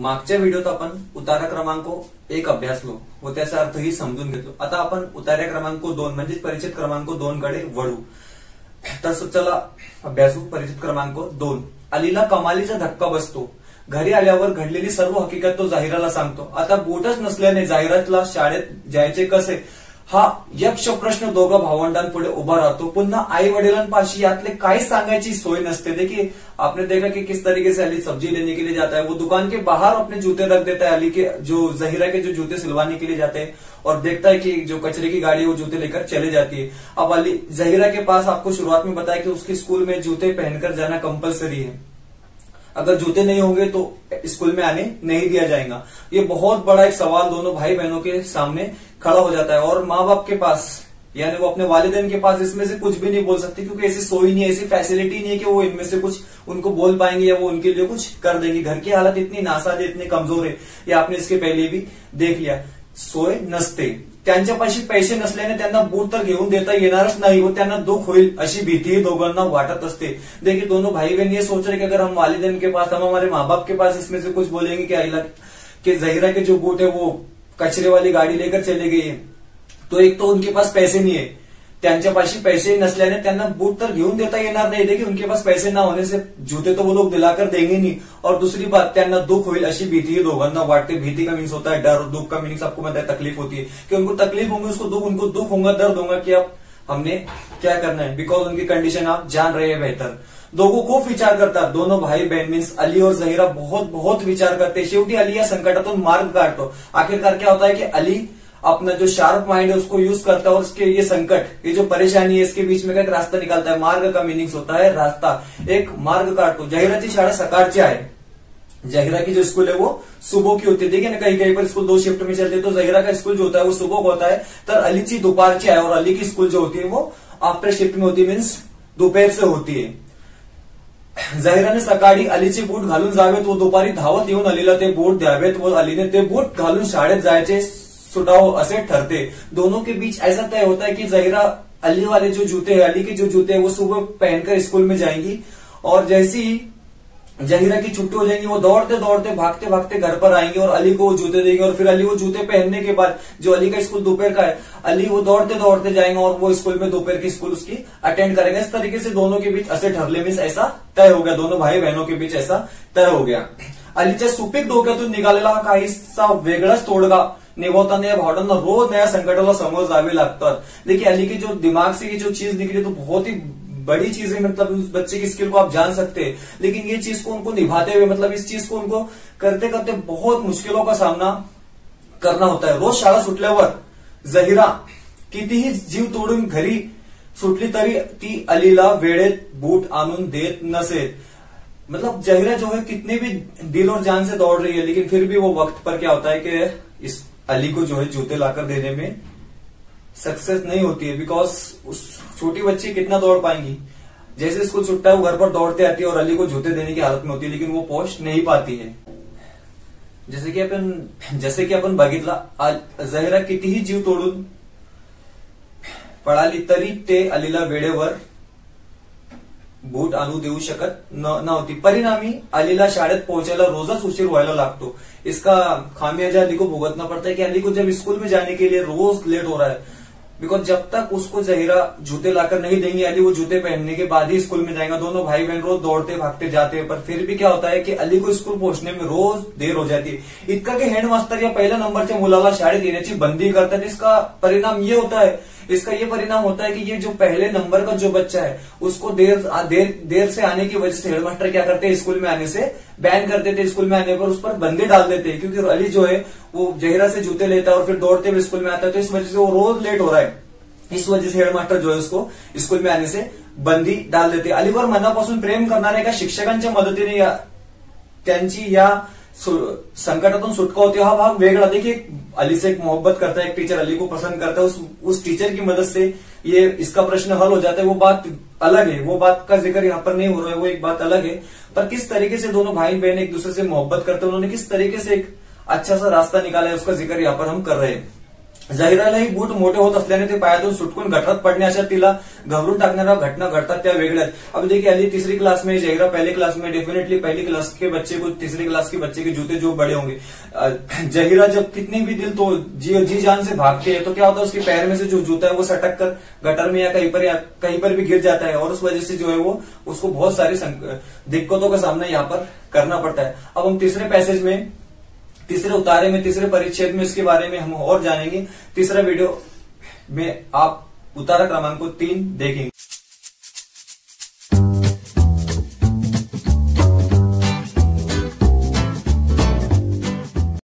मागच्या व्हिडिओत आपण उतारा क्रमांक 1 अभ्यासलो व त्याचा अर्थही समजून घेतलो। आता आपण उतार्या क्रमांक 2 म्हणजे परिच्छेद क्रमांक 2 कडे वळू। तर चला अभ्यासू परिच्छेद क्रमांक 2। अलीला कमालीचा धक्का बसतो। घरी आल्यावर घडलेली सर्व हकीकत तो जाहिराला सांगतो। आता बोटच नसल्याने जाहिरातला शाळेत जायचे कसे हा यक्ष प्रश्न दोघा भावंडांपुढे उभा राहतो। पुन्हा आई वडिलांपाशी यातले काहीच सांगायची सोय नसते। देखिए आपने देखा कि किस तरीके से अली सब्जी लेने के लिए जाता है, वो दुकान के बाहर अपने जूते रख देता है। अली के जो जहीरा के जो जूते सिलवाने के लिए जाते हैं और देखता है कि जो कचरे की गाड़ी वो जूते लेकर चले जाती है। अब अली जहीरा के पास आपको शुरुआत में बताया कि उसके स्कूल में जूते पहनकर जाना कंपलसरी है, अगर जूते नहीं होंगे तो स्कूल में आने नहीं दिया जाएगा। ये बहुत बड़ा एक सवाल दोनों भाई बहनों के सामने खड़ा हो जाता है और माँ बाप के पास यानी वो अपने वालिदैन के पास इसमें से कुछ भी नहीं बोल सकते, क्योंकि ऐसी सोई नहीं है, ऐसी फैसिलिटी नहीं है कि वो इनमें से कुछ उनको बोल पाएंगे या वो उनके लिए कुछ कर देंगे। घर की हालत इतनी नासाज है, इतनी कमजोर है, ये आपने इसके पहले भी देख लिया। सोय नसते, त्यांच्यापाशी पैसे नसल्याने त्यांना बूट तर घेऊन देता येणारच नाही व त्यांना दुःख होईल अशी भीती दोघांना वाटत असते। देखिए दोनों भाई बहन ये सोच रहे कि अगर हम वालिदैन के पास, हम हमारे माँ बाप के पास इसमें से कुछ बोलेंगे कि अहिला के जहीरा के जो बूट है वो कचरे वाली गाड़ी लेकर चले गई है, तो एक तो उनके पास पैसे नहीं है, त्यांच्यापाशी पैसे नसल्याने त्यांना बूट तर घेऊन देता येणार नाही। देखिए उनके पास पैसे ना होने से जूते तो वो लोग दिलाकर देंगे नहीं, और दूसरी बात त्यांना दुख होईल अशी भीती है दोघांना वाटते। भीति का मीन्स होता है डर और दुख का मीनिंग आपको पता है तकलीफ होती है कि उनको तकलीफ होंगी, उनको दुख होगा, दर्द होगा कि अब हमने क्या करना है, बिकॉज उनकी कंडीशन आप जान रहे हैं बेहतर। दोघं खूप विचार करतात, दोनों भाई बहन मीन्स अली और जहीरा बहुत बहुत विचार करते। शेवटी अली या संकटातून मार्ग काढतो। आखिरकार क्या होता है कि अली अपना जो शार्प माइंड है उसको यूज करता है और उसके ये संकट, ये जो परेशानी है, इसके बीच में एक रास्ता निकालता है। मार्ग का मीनिंग्स होता है रास्ता, एक मार्ग काढतो। जहीराची शाळा सकाळची आहे, जहीरा की जो स्कूल है वो सुबह की होती है। देखिए ना कहीं कहीं पर स्कूल 2 शिफ्ट में चलते हैं, तो जहीरा का स्कूल जो होता है वो सुबह को होता है, तर अलीची दोपहरची आहे और अली की स्कूल जो होती है वो आफ्टर शिफ्ट में होती है, मीन्स दोपहर से होती है। जहीराने सकाळी अलीचे बूट घालून जावेत व दुपारी धावत येऊन अलीला ते बूट द्यावेत व अलीने ते बूट घालून शाळेत जायचे सुटाओ असे ठरते। दोनों के बीच ऐसा तय होता है कि जहीरा अली वाले जो जूते हैं, अली के जो जूते हैं वो सुबह पहनकर स्कूल में जाएंगी और जैसी ही जहीरा की छुट्टी हो जाएंगी वो दौड़ते दौड़ते भागते भागते घर पर आएंगे और अली को वो जूते देंगे। और फिर अली वो जूते पहनने के बाद, जो अली का स्कूल दोपहर का है, अली वो दौड़ते दौड़ते जाएंगे और वो स्कूल में दोपहर की स्कूल उसकी अटेंड करेंगे। इस तरीके से दोनों के बीच असे ठरले, मीन्स ऐसा तय हो गया, दोनों भाई बहनों के बीच ऐसा तय हो गया। अलीच्या सुपीक डोक्यातून निघालेला हा काहीसा वेगळाच तोडगा निभावताना या भावंडांना रोज नया संकटाला समोर जावे लागतात। देखिए अली की जो दिमाग से ये जो चीज निकली तो बहुत ही बड़ी चीज है, मतलब उस बच्चे की स्किल को आप जान सकते हैं, लेकिन ये चीज को उनको निभाते हुए, मतलब इस चीज को उनको करते करते बहुत मुश्किलों का सामना करना होता है। रोज शाळा सुटल्यावर जहीरा कितीही जीव तोडून घरी सुटली तरी ती अलीला वेळेत बूट आणून देत नसे। मतलब जहीरा जो है कितने भी दिल और जान से दौड़ रही है, लेकिन फिर भी वो वक्त पर क्या होता है कि इस अली को जो है जूते लाकर देने में सक्सेस नहीं होती है, बिकॉज उस छोटी बच्ची कितना दौड़ पाएंगी। जैसे स्कूल छुट्टा है वो घर पर दौड़ते आती है और अली को जूते देने की हालत में होती है, लेकिन वो पहुंच नहीं पाती है। जैसे की आपण बघितला, जहीरा कितीही जीव तोडून पळाली तरी ते अलीला वेळेवर बूट आणू देऊ शकत नव्हती। परिणामी अलीला शाळेत पहुंचायला रोजच उशीर व्हायला लागतो। इसका खामियाजा अली को भुगतना पड़ता है कि अली को जब स्कूल में जाने के लिए रोज लेट हो रहा है, बिकॉज जब तक उसको जहीरा जूते लाकर नहीं देंगे, अली वो जूते पहनने के बाद ही स्कूल में जाएगा। दोनों भाई बहन रोज दौड़ते भागते जाते हैं, पर फिर भी क्या होता है कि अली को स्कूल पहुंचने में रोज देर हो जाती है। इतका कि हेडमास्टर या पहिल्या नंबरच्या मुलाला शाळेत येण्याची बंदी करतात। इसका परिणाम ये होता है, इसका ये परिणाम होता है कि ये जो पहले नंबर का जो बच्चा है उसको देर से आने की वजह से हेडमास्टर क्या करते हैं, स्कूल में आने से बैन कर देते। स्कूल में आने पर उस पर बंदी डाल देते हैं, क्योंकि अली जो है वो जहीरा से जूते लेता है और फिर दौड़ते हुए स्कूल में आता है, तो इस वजह से वो रोज लेट हो रहा है। इस वजह से हेडमास्टर जो है उसको स्कूल में आने से बंदी डाल देते। अलीवर मनापासून प्रेम करणाऱ्या एका शिक्षकांच्या मदतीने त्यांची या संकटातून सुटका होती। हा भाग वेगळा। देखिए अली से एक मोहब्बत करता है, एक टीचर अली को पसंद करता है, उस टीचर की मदद से ये इसका प्रश्न हल हो जाता है, वो बात अलग है, वो बात का जिक्र यहाँ पर नहीं हो रहा है, वो एक बात अलग है। पर किस तरीके से दोनों भाई बहन एक दूसरे से मोहब्बत करते हैं, उन्होंने किस तरीके से एक अच्छा सा रास्ता निकाला है, उसका जिक्र यहाँ पर हम कर रहे हैं। जहिरालाही बूट मोठे होत असल्याने ते पायातून सुटकून गटारात पडण्याच्या तिला घबरून टाकणाऱ्या घटना घडतात त्या वेगळ्याच। अब देखिए अली तीसरी क्लास में, जहिरा पहले क्लास में, डेफिनेटली पहली क्लास के बच्चे को तीसरी क्लास के बच्चे के जूते जो बड़े होंगे। जहिरा जब कितनी भी दिल तो जी जान से भागती है तो क्या होता है उसके पैर में से जो जूता है वो सटक कर गटर में या कहीं पर भी गिर जाता है और उस वजह से जो है वो उसको बहुत सारी दिक्कतों का सामना यहाँ पर करना पड़ता है। अब हम तीसरे पैसेज में, तीसरे उतारे में, तीसरे परिच्छेद में इसके बारे में हम और जानेंगे। तीसरा वीडियो में आप उतारा क्रमांक 3 देखेंगे।